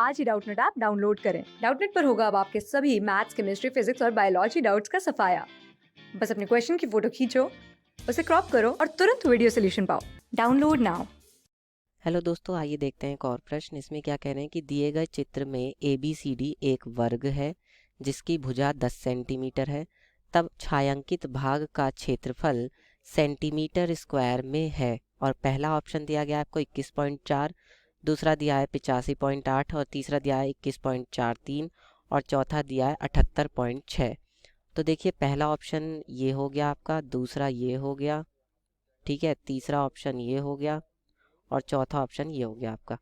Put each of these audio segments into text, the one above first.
आज ही Doubtnut app download करें। Doubtnut पर होगा अब आपके सभी मैथ्स, केमिस्ट्री, फिजिक्स और बायोलॉजी डाउट्स का सफाया। बस अपने क्वेश्चन की फोटो खींचो, उसे क्रॉप करो और तुरंत वीडियो सोल्यूशन पाओ। Download now. हेलो दोस्तों, आइए देखते हैं एक और प्रश्न। इसमें क्या कह रहे हैं कि दिए गए चित्र में ABCD एक वर्ग है जिसकी भुजा 10 सेंटीमीटर है। तब छायांकित भाग का क्षेत्रफल सेंटीमीटर स्क्वायर में है। और पहला ऑप्शन दिया गया है आपको 21.4, दूसरा दिया है 85.8 और तीसरा दिया है 21.43 और चौथा दिया है 78.6। तो देखिए, पहला ऑप्शन ये हो गया आपका, दूसरा ये हो गया, ठीक है, तीसरा ऑप्शन ये हो गया और चौथा ऑप्शन ये हो गया आपका।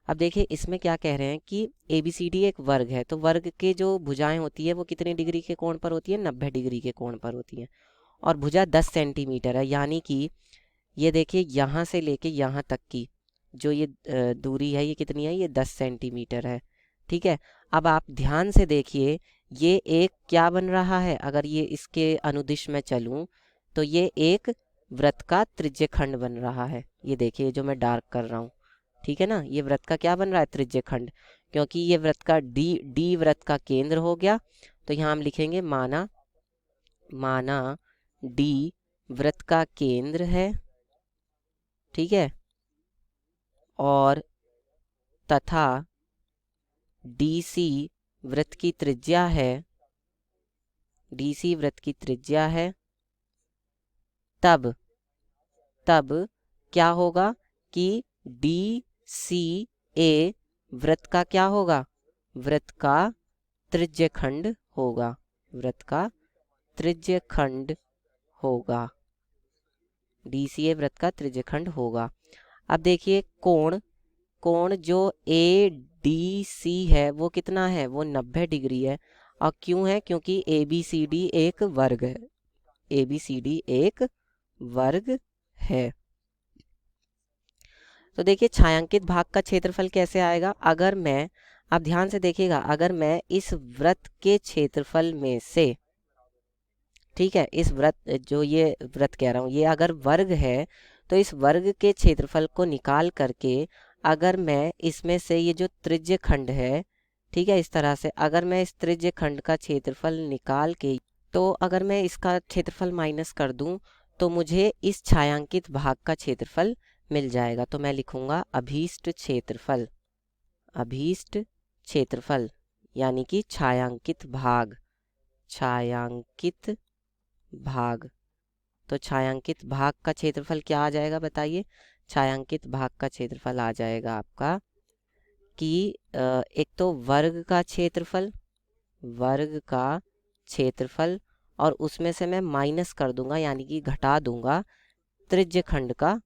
अब देखिए, इसमें क्या कह रहे हैं कि ABCD एक वर्ग है, तो वर्ग के जो भुजाएं होती है वो कितने डिग्री के कोण पर होती है? 90 डिग्री के कोण पर होती है। और भुजा 10 सेंटीमीटर है, यानी कि ये देखिए यहाँ से लेके यहाँ तक की जो ये दूरी है, ये कितनी है? ये 10 सेंटीमीटर है, ठीक है। अब आप ध्यान से देखिए, ये एक क्या बन रहा है? अगर ये इसके अनुदिश में चलूं तो ये एक वृत्त का त्रिज्यखंड बन रहा है। ये देखिए, जो मैं डार्क कर रहा हूँ, ठीक है ना, ये वृत्त का क्या बन रहा है? त्रिज्यखंड। क्योंकि ये वृत्त का डी वृत्त का केंद्र हो गया, तो यहाँ हम लिखेंगे माना डी वृत्त का केंद्र है, ठीक है, और तथा DC वृत्त की त्रिज्या है, DC वृत्त की त्रिज्या है। तब क्या होगा कि DCA वृत्त का क्या होगा? वृत्त का त्रिज्यखंड होगा, वृत्त का त्रिज्यखंड होगा, DCA वृत्त का त्रिज्यखंड होगा। अब देखिए, कोण जो ADC है वो कितना है? वो 90 डिग्री है। और क्यों है? क्योंकि ABCD एक वर्ग है, ABCD एक वर्ग है। तो देखिए, छायांकित भाग का क्षेत्रफल कैसे आएगा? अगर मैं, आप ध्यान से देखिएगा, अगर मैं इस वृत्त के क्षेत्रफल में से, ठीक है, इस वृत्त, जो ये वृत्त कह रहा हूँ, ये अगर वर्ग है तो इस वर्ग के क्षेत्रफल को निकाल करके अगर मैं इसमें से ये जो त्रिज्यखंड है, ठीक है, इस तरह से अगर मैं इस त्रिज्यखंड का क्षेत्रफल निकाल के, तो अगर मैं इसका क्षेत्रफल माइनस कर दूं तो मुझे इस छायांकित भाग का क्षेत्रफल मिल जाएगा। तो मैं लिखूंगा अभीष्ट क्षेत्रफल यानी कि छायांकित भाग। तो छायांकित भाग का क्षेत्रफल क्या आ जाएगा बताइए? छायांकित भाग का क्षेत्रफल आ जाएगा आपका कि एक तो वर्ग का क्षेत्रफल और उसमें से मैं माइनस कर दूंगा, यानी कि घटा दूंगा त्रिज्यखंड का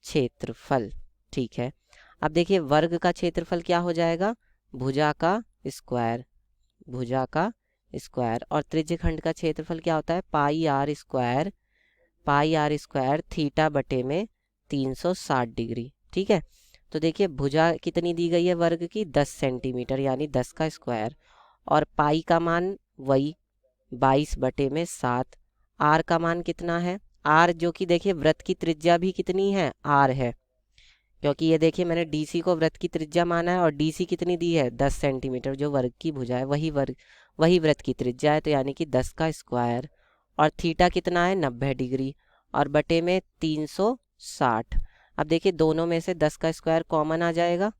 क्षेत्रफल, ठीक है। अब देखिए, वर्ग का क्षेत्रफल क्या हो जाएगा? भुजा का स्क्वायर। और त्रिज्यखंड का क्षेत्रफल क्या होता है? पाई आर स्क्वायर थीटा बटे में 360 डिग्री, ठीक है। तो देखिए, भुजा कितनी दी गई है वर्ग की? 10 सेंटीमीटर, यानी 10 का स्क्वायर। और पाई का मान वही 22 बटे में 7। आर का मान कितना है? आर, जो कि देखिए वृत्त की त्रिज्या भी कितनी है? आर है, क्योंकि ये देखिए मैंने DC को वृत्त की त्रिज्या माना है और DC कितनी दी है? 10 सेंटीमीटर। जो वर्ग की भुजा है वही वृत्त की त्रिज्या है, तो यानी कि 10 का स्क्वायर। और थीटा कितना है? 90 डिग्री, और बटे में 360। अब देखिए, दोनों में से 10 का स्क्वायर कॉमन आ जाएगा,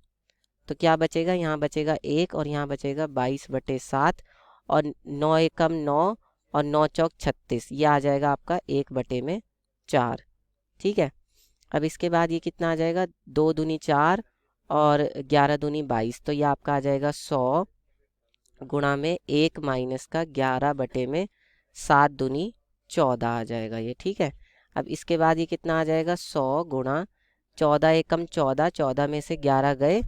तो क्या बचेगा? यहाँ बचेगा 1 और यहाँ बचेगा 22 बटे 7, और 9 एकम 9 और 9 चौक 36, ये आ जाएगा आपका 1 बटे में 4, ठीक है। अब इसके बाद ये कितना आ जाएगा? 2 दूनी 4 और 11 दूनी 22, तो ये आपका आ जाएगा 100 गुणा में 1 माइनस का 11 बटे में 7 दूनी 14 आ जाएगा ये, ठीक है। अब इसके बाद ये कितना आ जाएगा? 100 गुणा 14 एकम 14, 14 में से 11 गए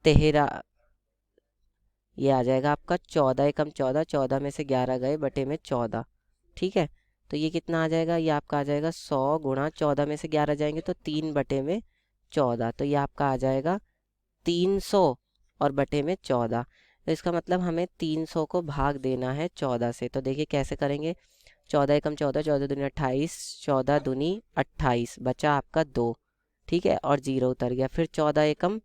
13, ये आ जाएगा आपका 14 एकम 14, 14 में से 11 गए बटे में 14, ठीक है। तो ये कितना आ जाएगा? ये आपका आ जाएगा 100 गुणा 14 में से 11 जाएंगे तो 3 बटे में 14, तो ये आपका आ जाएगा 300 और बटे में 14। तो इसका मतलब हमें 300 को भाग देना है 14 से। तो देखिए कैसे करेंगे? 14 एकम 14, 14 दूनी 28, 14 दूनी 28, बचा आपका 2, ठीक है, और 0 उतर गया। फिर 14 एकम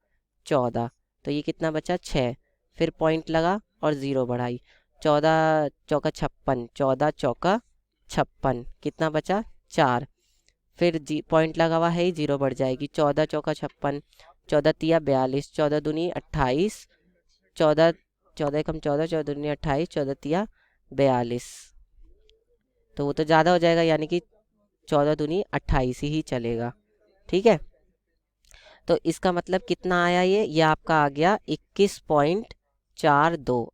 14, तो ये कितना बचा 6। फिर पॉइंट लगा और 0 बढ़ाई, 14 चौका 56, 14 चौका 56, कितना बचा 4। फिर पॉइंट लगा हुआ है ही, 0 बढ़ जाएगी, 14 चौका 56, 14 तिया 42, 14 दूनी 28, 14 14 एकम 14, 14 दूनी 28, 14 तिया 42, तो वो तो ज़्यादा हो जाएगा, यानी कि 14 दूनी 28 ही चलेगा। ठीक है, तो इसका मतलब कितना आया, ये आपका आ गया 21.42,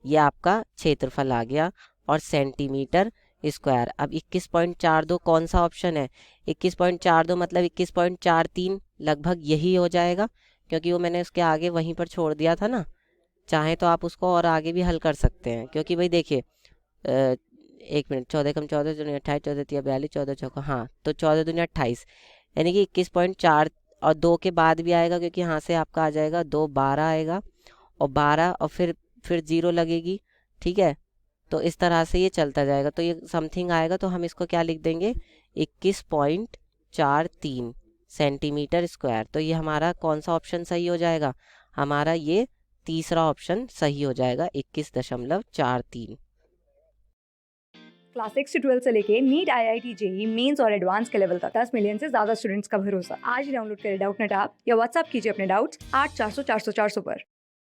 ये आपका क्षेत्रफल आ गया, और सेंटीमीटर स्क्वायर। अब 21.42 कौन सा ऑप्शन है, 21.42 मतलब 21.43, लगभग यही हो जाएगा, क्योंकि वो मैंने उसके आगे वहीं पर छोड़ दिया था ना। चाहे तो आप उसको और आगे भी हल कर सकते हैं, क्योंकि भाई देखिए 1 मिनट, 14 कम 14 दूनी 28, 14 तिया 42, 14 चौका, हाँ तो 14 दूनी 28, यानी कि 21.4, और 2 के बाद भी आएगा, क्योंकि यहाँ से आपका आ जाएगा 2 12 आएगा, और 12 और फिर 0 लगेगी। ठीक है, तो इस तरह से ये चलता जाएगा, तो ये समथिंग आएगा, तो हम इसको क्या लिख देंगे 21.43 सेंटीमीटर स्क्वायर। तो ये हमारा कौन सा ऑप्शन सही हो जाएगा, हमारा ये तीसरा ऑप्शन सही हो जाएगा, 21.43। क्लास 6 से 12 से लेके नीट, IIT, JEE मेंस और एडवांस के लेवल तक 10 मिलियन से ज्यादा स्टूडेंट्स का भरोसा। आज ही डाउनलोड करें डाउटनेट ऐप या व्हाट्सएप कीजिए अपने डाउट्स 8400 400 400 पर।